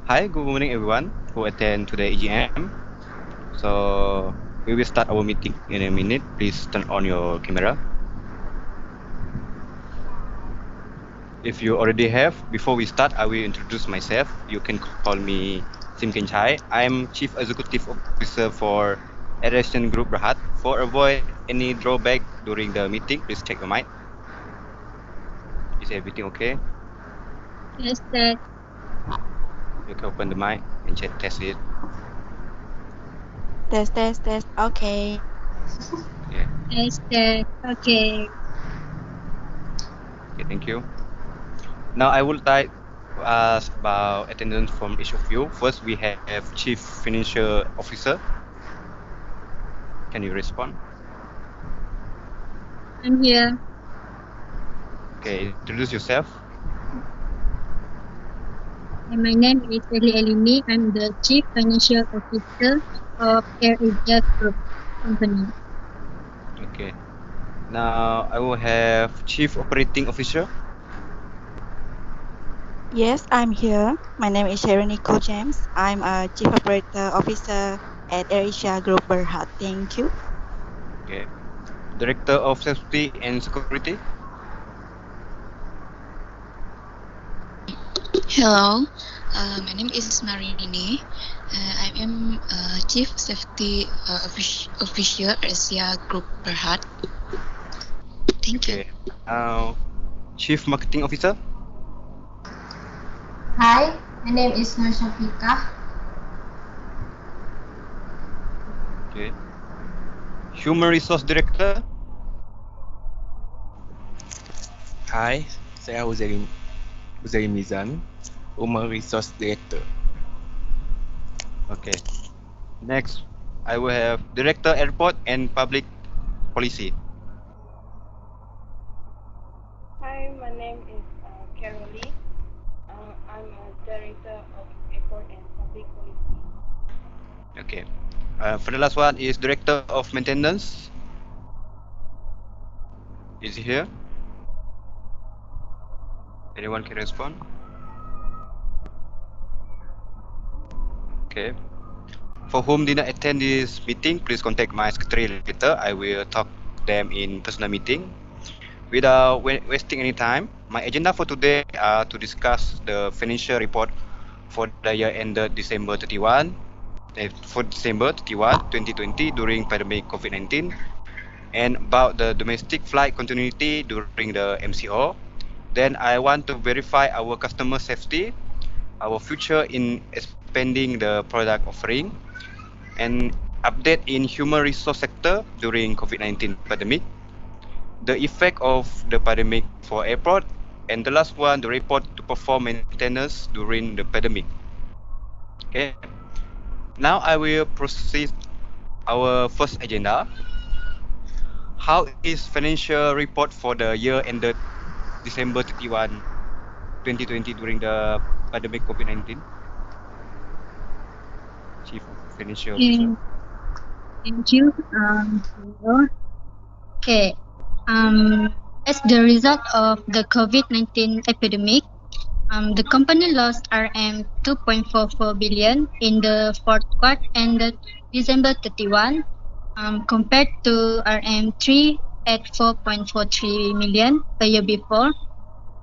Hi, good morning everyone who attend today EGM. So we will start our meeting in a minute. Please turn on your camera. If you already have, before we start, I will introduce myself. You can call me Sim Kenchai. I'm Chief Executive Officer for Aeration Group Berhad. For avoid any drawback during the meeting, please check your mic. Is everything okay? Yes, that. You can open the mic and check test it. Test. Okay. Yeah. Yes, that. Okay. Okay, thank you. Now I would like to ask about attendance from each of you. First, we have Chief Financial Officer. Can you respond? I'm here. Okay, introduce yourself. And my name is Eli Elini. I'm the Chief Financial Officer of AirAsia Group company. Okay. Now I will have Chief Operating Officer. Yes, I'm here. My name is Sharon Nicole James. I'm a Chief Operator Officer at AirAsia Group Berhad. Thank you. Okay. Director of Safety and Security. Hello, my name is Marini. I am Chief Safety Officer Asia Group Berhad. Thank you. Okay. Now Chief Marketing Officer. Hi, my name is Nur Shafika. Okay. Human Resource Director. Hai, saya Huzairi Mizan, Human Resource Director. Okay. Next, I will have Director Airport and Public Policy. Hi, my name is Carol Lee. I'm a Director of Airport and Public Policy. Okay. For the last one is Director of Maintenance. Is he here? Anyone can respond? Okay. For whom did not attend this meeting, please contact my secretary later. I will talk them in personal meeting. Without wasting any time, my agenda for today are to discuss the financial report for the year ended December 31, for December 31, 2020 during pandemic COVID-19, and about the domestic flight continuity during the MCO. Then I want to verify our customer safety, our future in expanding the product offering, and update in human resource sector during COVID-19 pandemic, the effect of the pandemic for airport, and the last one, the report to perform maintenance during the pandemic. Okay. Now I will proceed our first agenda. How is financial report for the year ended December 31, 2020 during the pandemic COVID-19? Chief Financial Officer. And thank you. Hello. Okay. As the result of the COVID-19 epidemic, the company lost RM 2.44 billion in the fourth quarter ended December 31, compared to RM 3 at 4.43 million the year before.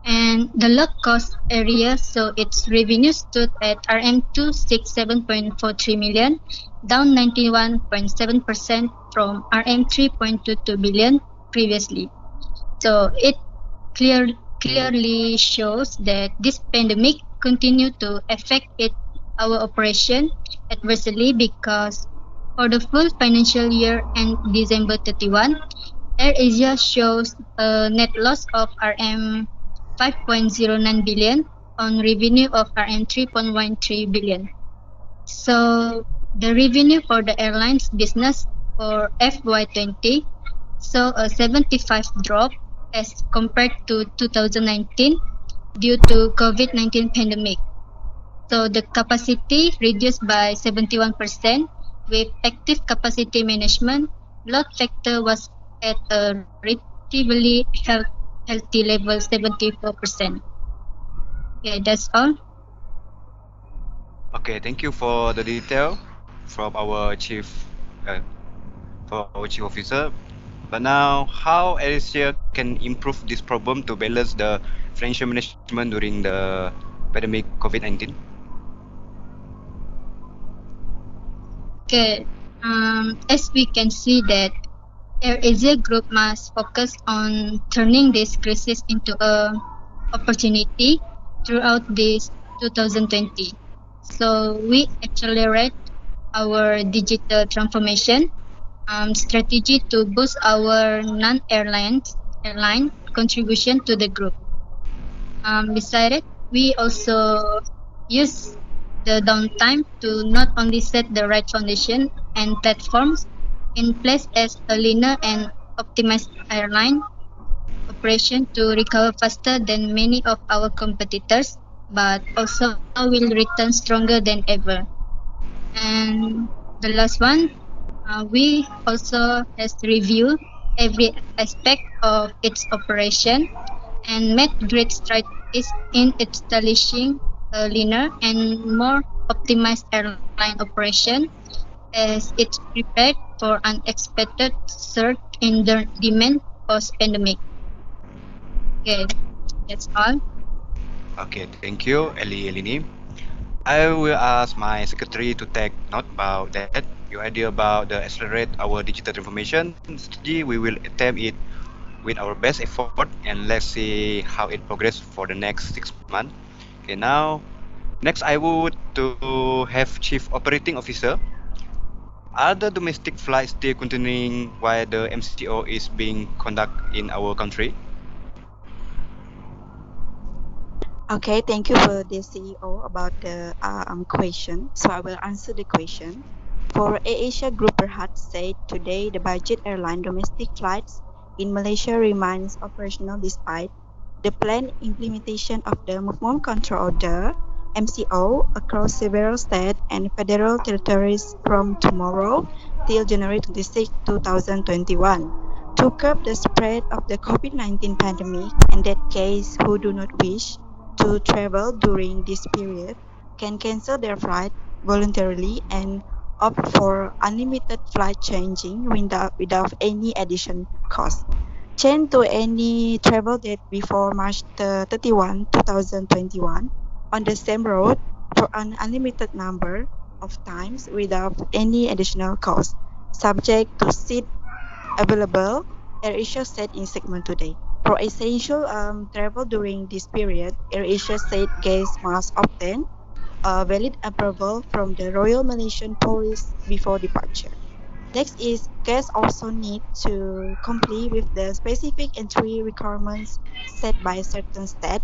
And the low cost area, so its revenue stood at RM 267.43 million, down 91.7% from RM 3.22 billion previously. So it clearly shows that this pandemic continued to affect our operation adversely because for the full financial year and December 31, AirAsia shows a net loss of RM 5.09 billion on revenue of RM 3.13 billion. So the revenue for the airlines business for FY20 saw a 75 drop as compared to 2019 due to COVID-19 pandemic. So the capacity reduced by 71% with active capacity management. Load factor was at a relatively healthy level 74%. Yeah, that's all. Okay, thank you for the detail from our uh, chief officer. But now, how Asia can improve this problem to balance the financial management during the pandemic COVID-19? Okay, as we can see that AirAsia Group must focus on turning this crisis into a opportunity throughout this 2020. So we accelerate our digital transformation strategy to boost our airline contribution to the group. Besides it, we also use the downtime to not only set the right foundation and platforms in place as a leaner and optimized airline operation to recover faster than many of our competitors, but also will return stronger than ever. And the last one, we also has reviewed every aspect of its operation and made great strides in establishing a leaner and more optimized airline operation as it's prepared for unexpected surge in the demand post-pandemic. Okay, that's all. Okay, thank you, Elini. I will ask my secretary to take note about that. Your idea about the accelerate our digital transformation strategy, we will attempt it with our best effort and let's see how it progress for the next 6 months. Okay, now next I would to have Chief Operating Officer. Are the domestic flights still continuing while the MCO is being conducted in our country? Okay, thank you for the CEO about the question. So I will answer the question. For AirAsia Group Berhad said today the budget airline domestic flights in Malaysia remains operational despite the planned implementation of the Movement Control Order MCO across several states and federal territories from tomorrow till January 26, 2021. To curb the spread of the COVID-19 pandemic, in that case who do not wish to travel during this period can cancel their flight voluntarily and opt for unlimited flight changing without any additional cost. Change to any travel date before March 31, 2021 on the same route for an unlimited number of times without any additional cost, subject to seat available, AirAsia said in segment today. For essential travel during this period, AirAsia said guests must obtain a valid approval from the Royal Malaysian Police before departure. Next is guests also need to comply with the specific entry requirements set by certain state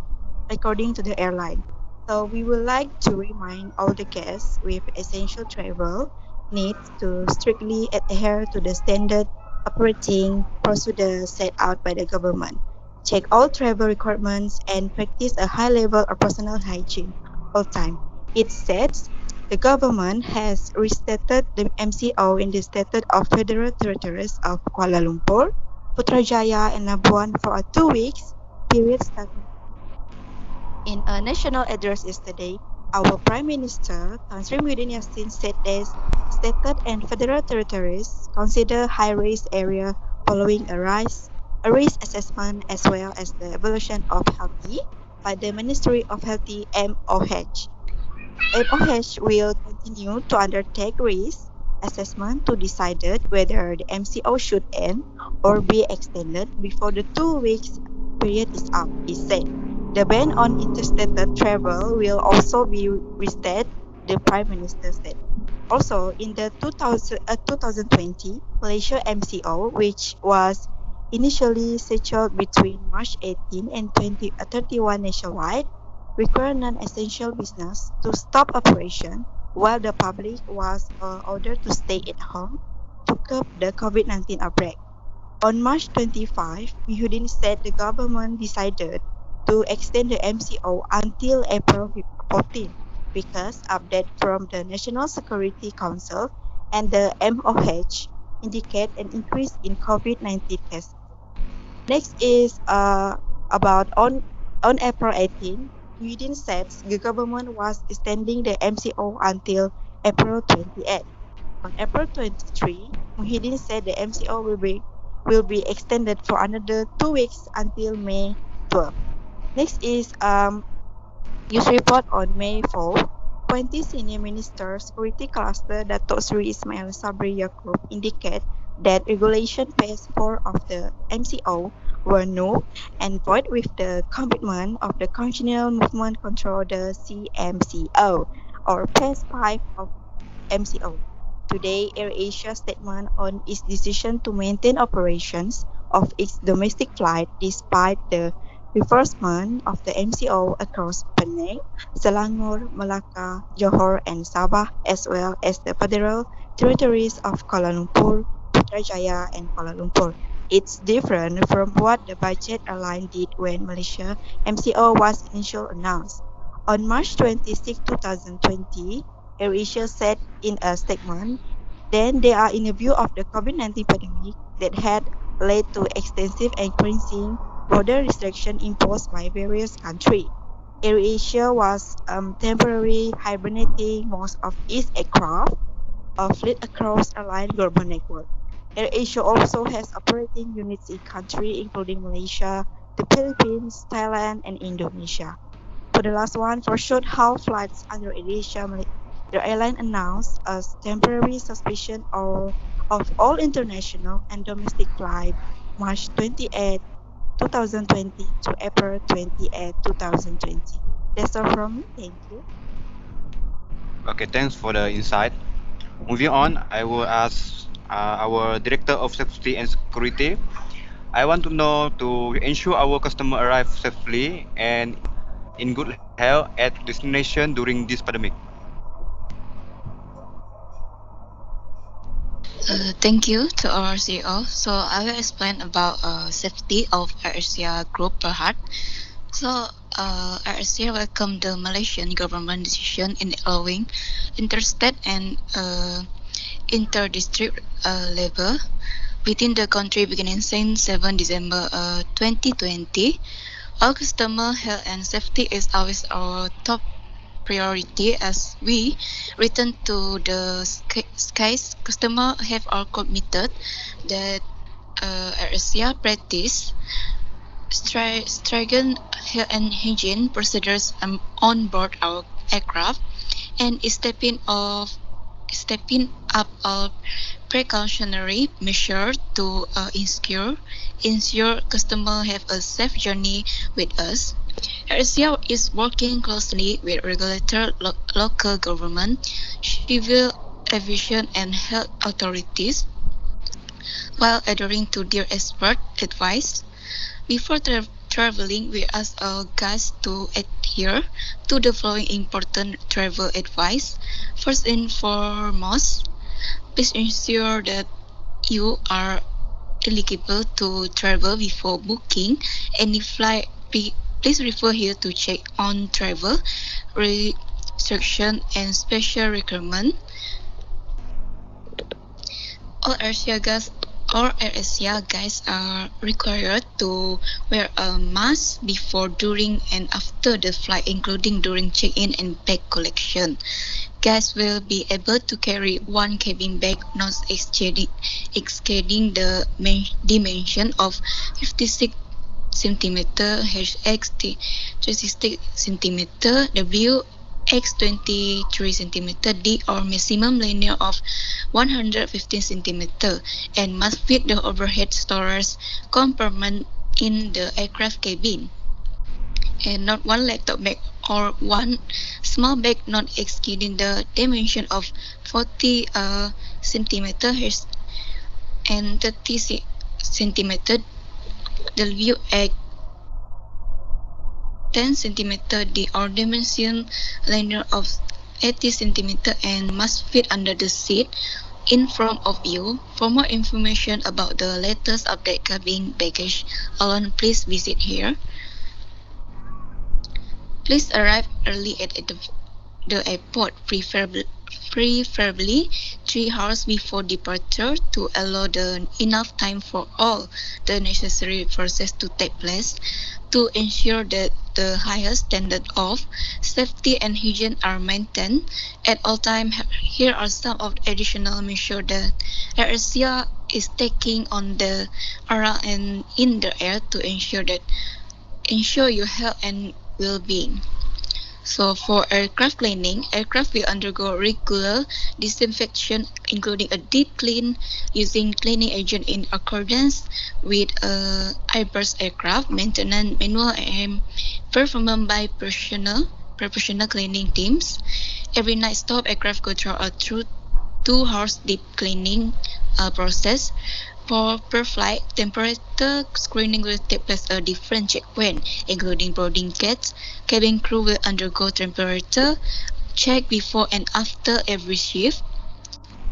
according to the airline. So we would like to remind all the guests with essential travel needs to strictly adhere to the standard operating procedures set out by the government. Check all travel requirements and practice a high level of personal hygiene all time. It says the government has restated the MCO in the Statute of Federal Territories of Kuala Lumpur, Putrajaya, and Labuan for a 2 weeks period starting. In a national address yesterday, our Prime Minister Tan Sri Muhyiddin Yassin said that stated and federal territories consider high-risk area following a risk assessment as well as the evaluation of healthy by the Ministry of Healthy MOH. MOH will continue to undertake risk assessment to decide whether the MCO should end or be extended before the 2 weeks period is up, he said. The ban on interstate travel will also be restated, the Prime Minister said. Also, in the 2020 Malaysia MCO, which was initially scheduled between March 18 and 31 nationwide, required non-essential business to stop operation while the public was ordered to stay at home to curb the COVID-19 outbreak. On March 25, Muhyiddin said the government decided to extend the MCO until April 14 because update from the National Security Council and the MOH indicate an increase in COVID-19 cases. Next is about on April 18, Muhyiddin said the government was extending the MCO until April 28. On April 23, Muhyiddin said the MCO will be extended for another 2 weeks until May 12. Next is news report on May 4. 20 senior ministers security cluster Datuk Sri Ismail Sabri Yaakob indicate that regulation phase 4 of the MCO were null and void with the commitment of the Continual Movement Control, the CMCO, or phase 5 of MCO. Today, AirAsia statement on its decision to maintain operations of its domestic flight despite the reversement of the MCO across Penang, Selangor, Malacca, Johor, and Sabah, as well as the federal territories of Kuala Lumpur, Putrajaya, and Kuala Lumpur. It's different from what the budget airline did when Malaysia MCO was initially announced. On March 26, 2020, AirAsia said in a statement, then they are in a view of the COVID-19 pandemic that had led to extensive and increasing border restrictions imposed by various countries. AirAsia was temporarily hibernating most of its aircraft fleet across airline global network. AirAsia also has operating units in countries including Malaysia, the Philippines, Thailand, and Indonesia. For the last one, for short-haul flights under AirAsia, the airline announced a temporary suspension of all international and domestic flights March 28, 2020 to April 28, 2020. That's all from me. Thank you. Okay, thanks for the insight. Moving on, I will ask our Director of Safety and Security. I want to know to ensure our customer arrive safely and in good health at destination during this pandemic. Thank you to our CEO. So I will explain about safety of AirAsia Group Berhad. So AirAsia welcomed the Malaysian government decision in allowing interstate and inter-district level within the country beginning since 7 December 2020. Our customer health and safety is always our top priority as we return to the skies. Customer have all committed that AirAsia practice stringent health and hygiene procedures on board our aircraft and stepping up all precautionary measures to ensure customer have a safe journey with us. AirAsia is working closely with regulator, local government, civil aviation and health authorities while adhering to their expert advice. Before traveling, we ask our guests to adhere to the following important travel advice. First and foremost, please ensure that you are eligible to travel before booking any flight. Please refer here to check on travel restriction and special requirement. All AirAsia guests are required to wear a mask before, during, and after the flight, including during check-in and bag collection. Guests will be able to carry one cabin bag not exceeding the dimension of 56 centimeter, X 36 centimeter, W X 23 centimeter, D, or maximum linear of 115 centimeter, and must fit the overhead storage compartment in the aircraft cabin, and not one laptop bag or one small bag not exceeding the dimension of 40 centimeter and 30 centimeter, W at 10 centimeter, D, or dimension linear of 80 centimeter, and must fit under the seat in front of you. For more information about the latest update cabin baggage alone, please visit here. Please arrive early at the airport, preferably 3 hours before departure to allow enough time for all the necessary process to take place. To ensure that the highest standard of safety and hygiene are maintained at all times, here are some of the additional measures that AirAsia is taking on the around and in the air to ensure your health and well-being. So for aircraft cleaning, aircraft will undergo regular disinfection, including a deep clean using cleaning agent in accordance with Airbus aircraft maintenance manual and performed by professional cleaning teams. Every night stop, aircraft go through a 2 hours deep cleaning process. For per flight, temperature screening will take place at different checkpoints, including boarding gates. Cabin crew will undergo temperature check before and after every shift.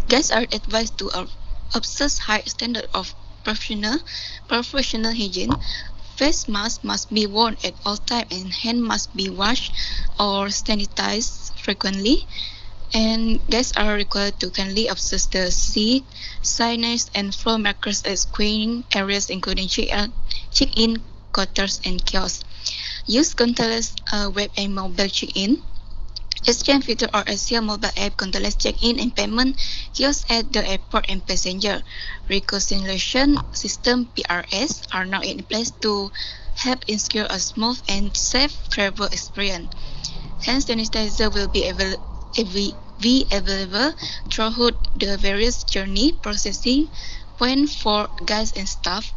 Guests are advised to observe high standard of professional hygiene. Face masks must be worn at all times and hands must be washed or sanitized frequently. And guests are required to kindly observe the seat, signage, and floor markers at screening areas, including check-in counters and kiosks. Use contactless web and mobile check-in. Exchange feature or Asia mobile app contactless check-in and payment kiosks at the airport and passenger reconciliation system (PRS) are now in place to help ensure a smooth and safe travel experience. Hand sanitizer will be available throughout the various journey processing point for guests and staff.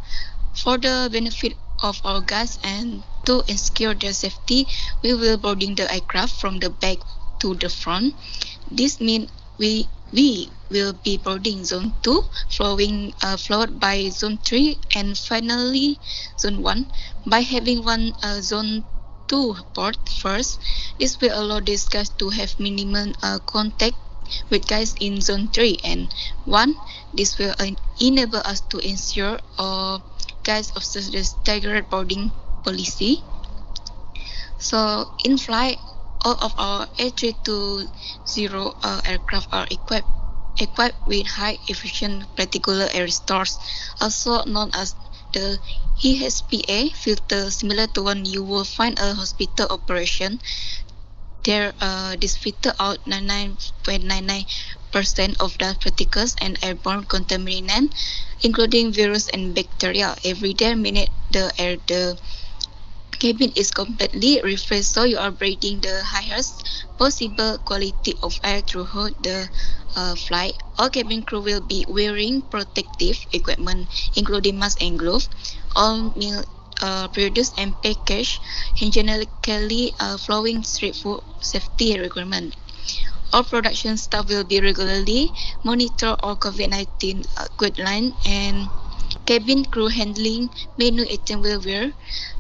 For the benefit of our guests and to ensure their safety, we will boarding the aircraft from the back to the front. This means we will be boarding zone 2, followed by zone 3, and finally zone 1. By having one zone 2 port first, this will allow these guys to have minimum contact with guys in zone 3 and 1. This will enable us to ensure guys observe the staggered boarding policy. So in flight, all of our A320 aircraft are equipped with high efficient particular air stores, also known as the HPA filter, similar to one you will find a hospital operation. This filter out 99.99% of the particles and airborne contaminants, including virus and bacteria. Every 10 minutes, the cabin is completely refreshed, so you are breathing the highest possible quality of air throughout the flight. All cabin crew will be wearing protective equipment, including mask and gloves. All meal produced and packaged hygienically, following strict food safety requirements. All production staff will be regularly monitor all COVID-19 guidelines, and cabin crew handling menu item will wear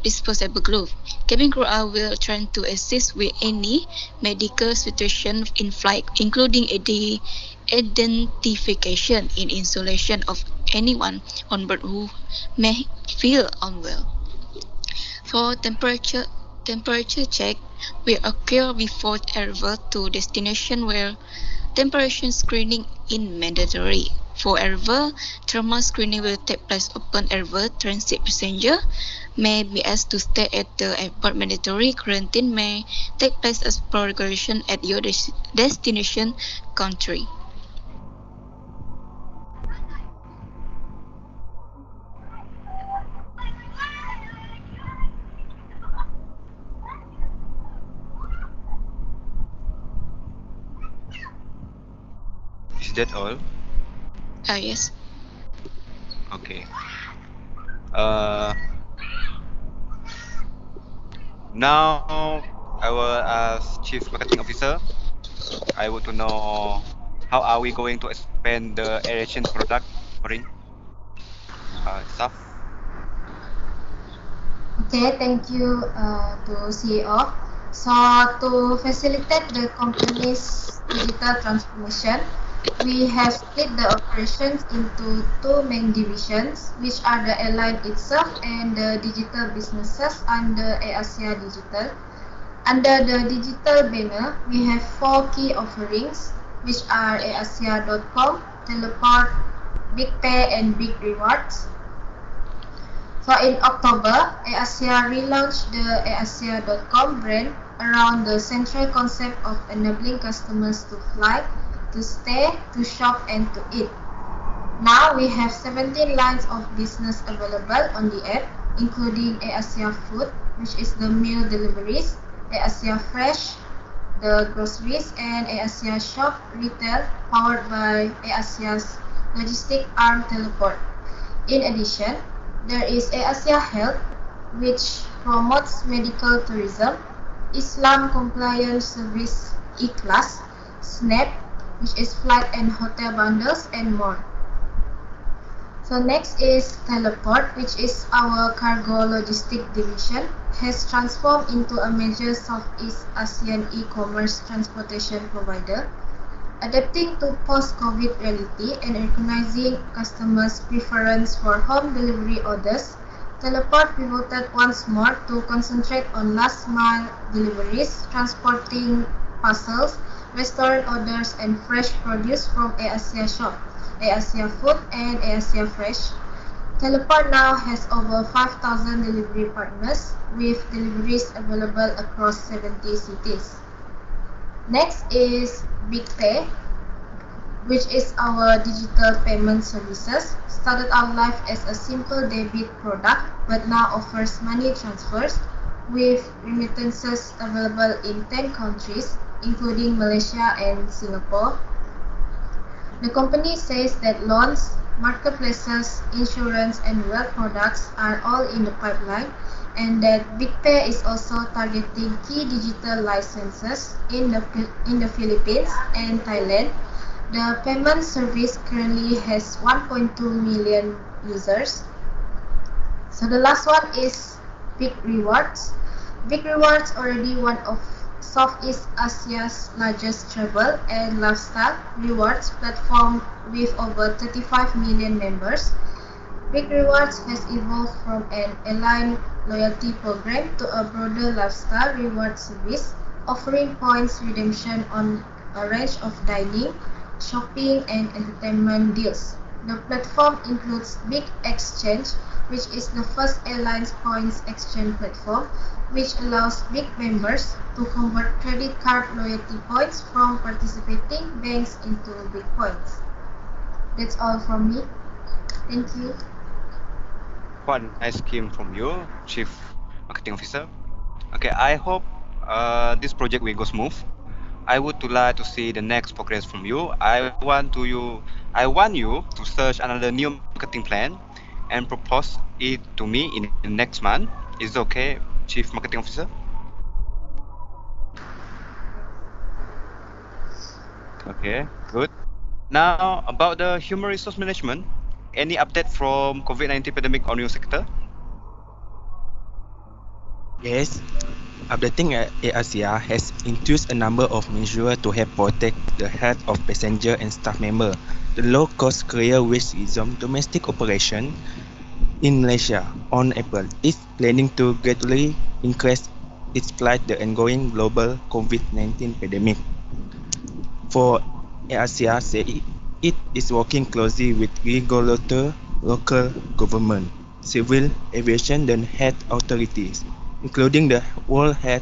disposable gloves. Cabin crew will try to assist with any medical situation in flight, including the identification and isolation of anyone on board who may feel unwell. For temperature check will occur before arrival to destination, where temperature screening is mandatory. For arrival, thermal screening will take place upon arrival. Transit passenger may be asked to stay at the airport. Mandatory quarantine may take place as per regulation at your destination country. Is that all? Yes. Okay. Uh, Now I will ask Chief Marketing Officer. I want to know how are we going to expand the aeration product offering staff. Okay, thank you to CEO. So to facilitate the company's digital transformation, we have split the operations into two main divisions, which are the airline itself and the digital businesses under AirAsia Digital. Under the digital banner, we have four key offerings, which are AirAsia.com, Teleport, BigPay, and Big Rewards. So in October, AirAsia relaunched the AirAsia.com brand around the central concept of enabling customers to fly, to stay, to shop, and to eat. Now we have 17 lines of business available on the app, including AirAsia Food, which is the meal deliveries, AirAsia Fresh, the groceries, and AirAsia Shop Retail, powered by AirAsia's logistic arm Teleport. In addition, there is AirAsia Health, which promotes medical tourism, Islam Compliance Service E-Class, SNAP, which is flight and hotel bundles, and more. So next is Teleport, which is our cargo logistic division, has transformed into a major Southeast Asian e-commerce transportation provider. Adapting to post-COVID reality and recognizing customers' preference for home delivery orders, Teleport pivoted once more to concentrate on last-mile deliveries, transporting parcels, restaurant orders, and fresh produce from AirAsia Shop, AirAsia Food, and AirAsia Fresh. Teleport now has over 5,000 delivery partners, with deliveries available across 70 cities. Next is BigPay, which is our digital payment services. Started out life as a simple debit product, but now offers money transfers with remittances available in 10 countries, including Malaysia and Singapore. The company says that loans, marketplaces, insurance, and wealth products are all in the pipeline, and that BigPay is also targeting key digital licenses in the Philippines and Thailand. The payment service currently has 1.2 million users. So the last one is Big Rewards. Big Rewards already one of Southeast Asia's largest travel and lifestyle rewards platform with over 35 million members. Big Rewards has evolved from an airline loyalty program to a broader lifestyle reward service, offering points redemption on a range of dining, shopping, and entertainment deals. The platform includes Big Exchange, which is the first airline's points exchange platform, which allows Big members to convert credit card loyalty points from participating banks into Big points. That's all from me. Thank you. What nice scheme from you, Chief Marketing Officer. Okay, I hope this project will go smooth. I would like to see the next progress from you. I want you to search another new marketing plan and propose it to me in the next month. Is it okay, Chief Marketing Officer? Okay, good. Now about the human resource management. Any update from COVID-19 pandemic on your sector? Yes, updating AirAsia has introduced a number of measures to help protect the health of passenger and staff member. The low-cost carrier which resumed domestic operation in Malaysia on April is planning to gradually increase its flight the ongoing global COVID-19 pandemic. For AirAsia, it is working closely with regulator, local government, civil aviation and health authorities, including the World Health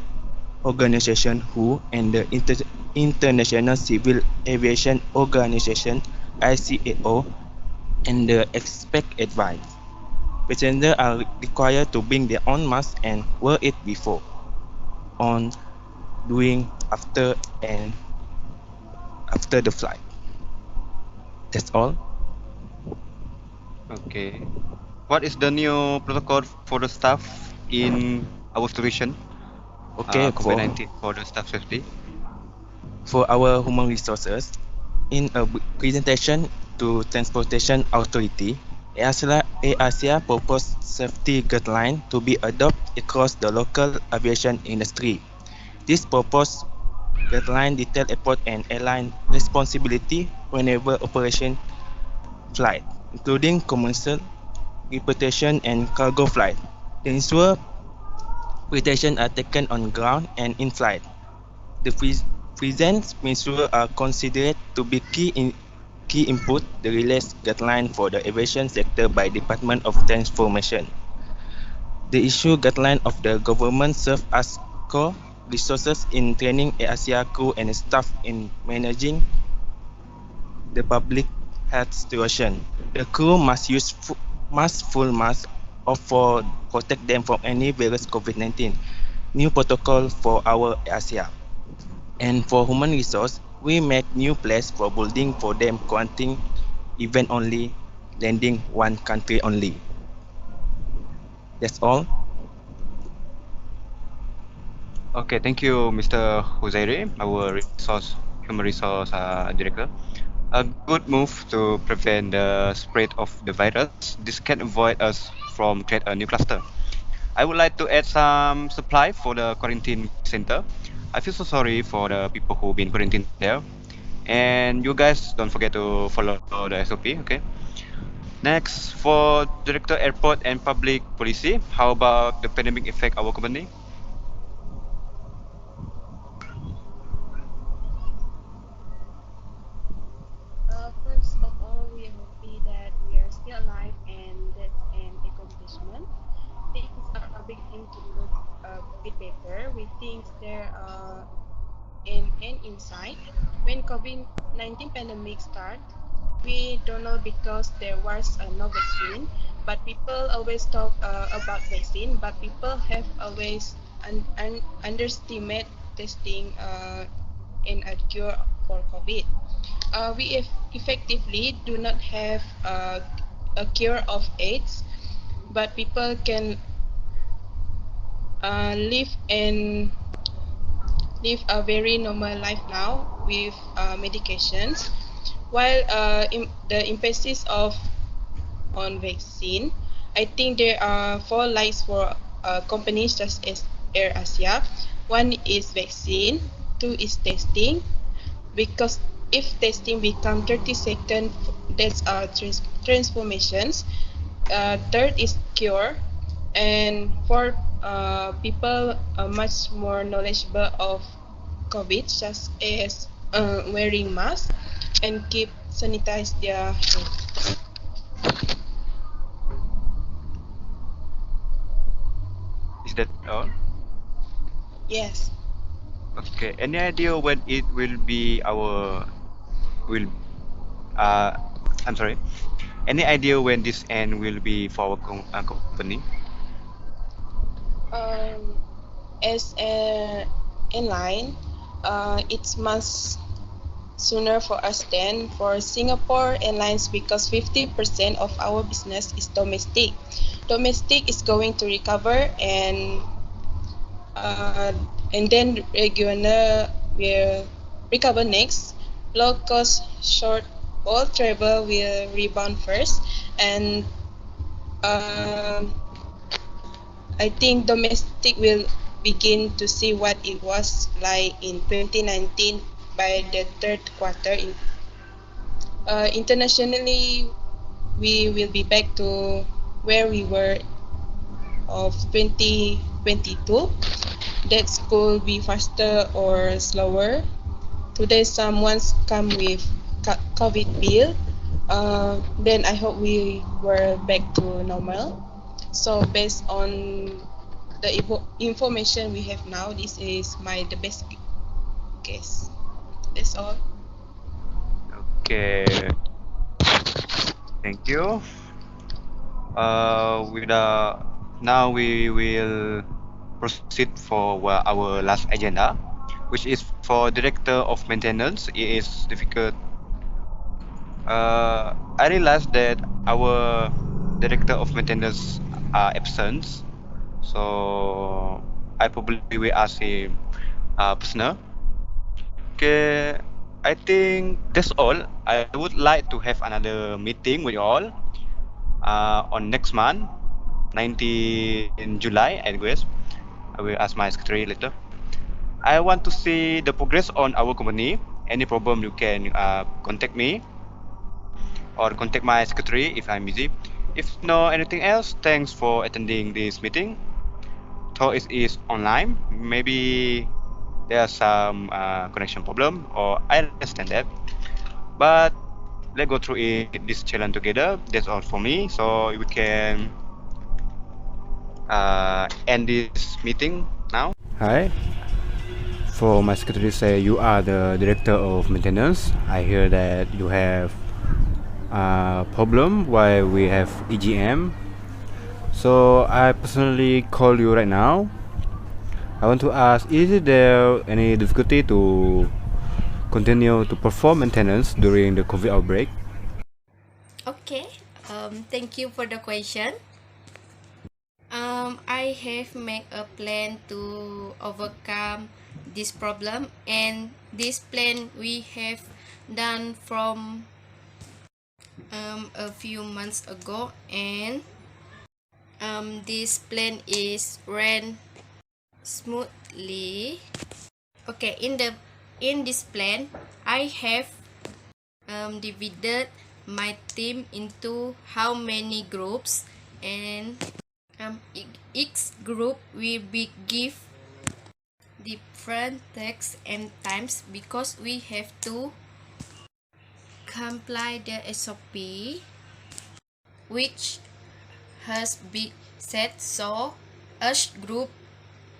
Organization (WHO) and the International Civil Aviation Organization (ICAO), and the expert advice. Passengers are required to bring their own mask and wear it before, on, during, and after the flight. That's all. Okay. What is the new protocol for the staff in our solution? Okay, COVID-19 for the staff safety. for our human resources, in a presentation to Transportation Authority, AirAsia proposed safety guideline to be adopted across the local aviation industry. This proposed guideline detail airport and airline responsibility whenever operation flight, including commercial, reputation, and cargo flight. To ensure precautions are taken on ground and in flight. The present measures are considered to be key input the release guideline for the aviation sector by Department of Transformation. The issue guideline of the government serve as core resources in training ASEA crew and staff in managing the public health situation. The crew must use full mask or for protect them from any virus COVID-19. New protocol for our ASEA. And for human resource, we make new place for building for them quarantine event only, landing one country only. That's all. Okay, thank you, Mr. Huzairi, our human resource director. A good move to prevent the spread of the virus. This can avoid us from create a new cluster. I would like to add some supply for the quarantine center. I feel so sorry for the people who've been quarantined there. And you guys don't forget to follow the SOP, okay? Next, for Director Airport and Public Policy, how about the pandemic affect our company? First of all, we are happy that we are still alive, and that's an accomplishment. Things are beginning to look a bit better. We think there are an end in sight. When COVID-19 pandemic started, we don't know because there was no vaccine, but people always talk about vaccine, but people have always underestimate testing and a cure for COVID. We effectively do not have a cure of AIDS, but people can live and live a very normal life now with medications. While the emphasis of on vaccine, I think there are four lights for companies such as AirAsia. One is vaccine, two is testing, because if testing become 30 seconds, that's transformations. Third is cure, and fourth, people are much more knowledgeable of COVID, such as wearing masks and keep sanitize their hands. Is that all? Yes. Okay, any idea when it will be our will uh I'm sorry. Any idea when this end will be for our company? Um, as a airline, it's much sooner for us than for Singapore Airlines because 50% of our business is domestic. Domestic is going to recover, uh, and then regional will recover next. Low cost short haul travel will rebound first, and um I think domestic will begin to see what it was like in 2019 by the third quarter. Internationally, we will be back to where we were of 2022. That could be faster or slower. Today, someone's come with COVID bill. Then I hope we were back to normal. So based on the information we have now, this is my the best guess. That's all. Okay, thank you. With now we will proceed for our last agenda, which is for director of maintenance. It is difficult. I realized that our director of maintenance are absent, so I probably will ask him personal. Okay, I think that's all. I would like to have another meeting with you all on next month, 19 July, I guess. I will ask my secretary later. I want to see the progress on our company. Any problem, you can contact me or contact my secretary if I'm busy. If no anything else, thanks for attending this meeting. Though it is online, maybe there's some connection problem, or I understand that. But let's go through this challenge together. That's all for me. So we can end this meeting now. Hi. For my secretary say you are the director of maintenance. I hear that you have a problem why we have EGM. So I personally call you right now. I want to ask, is there any difficulty to continue to perform maintenance during the COVID outbreak? Okay, thank you for the question. I have made a plan to overcome this problem, and this plan we have done from a few months ago, and this plan is ran smoothly. Okay, in this plan, I have divided my team into how many groups, and each group will be give different tasks and times because we have to comply the SOP which has been set. So each group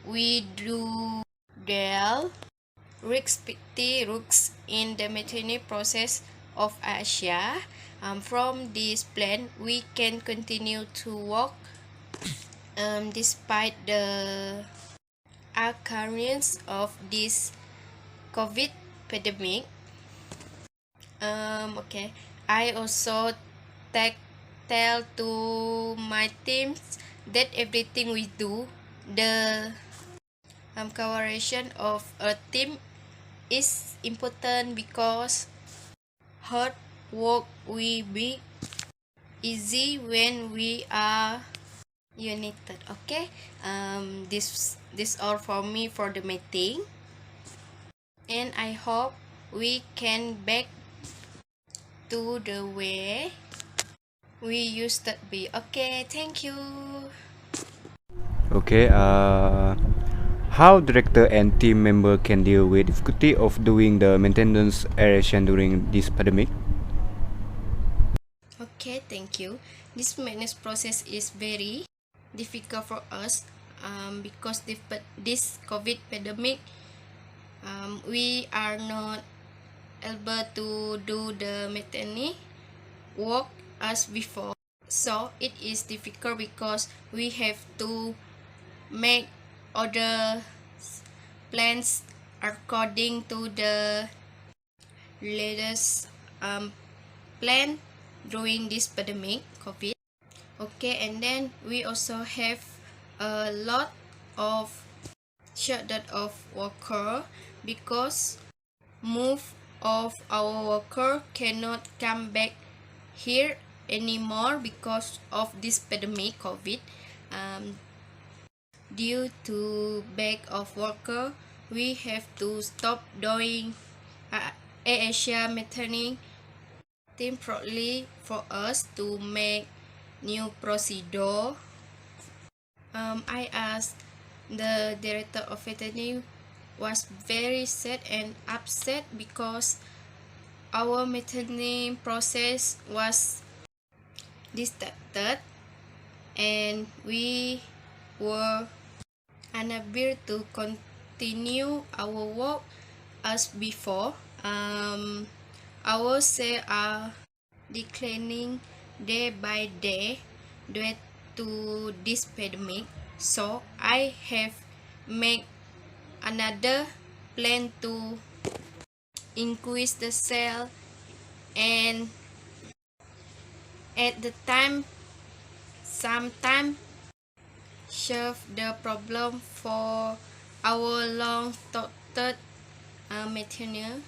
we do their respective roles in the maintenance process of Asia. From this plan we can continue to work despite the occurrence of this COVID pandemic. Okay, I also tell to my teams that everything we do, the cooperation of a team is important because hard work will be easy when we are united. Okay, this all for me for the meeting, and I hope we can back to the way we used to be. Okay, thank you. Okay. How director and team member can deal with difficulty of doing the maintenance aeration during this pandemic? Okay, thank you. This maintenance process is very difficult for us because this COVID pandemic, we are not able to do the maintenance work as before. So it is difficult because we have to make other plans according to the latest plan during this pandemic COVID. Okay, and then we also have a lot of shutdown of worker because most of our worker cannot come back here anymore because of this pandemic COVID. Due to back of worker, we have to stop doing Asia maintenance temporarily for us to make new procedure. I asked the director of veterinary was very sad and upset because our maintenance process was disrupted and we were unable to continue our work as before. Our sales are declining day by day due to this pandemic, so I have made another plan to increase the sale, and at the time sometimes solve the problem for our long-term maintenance.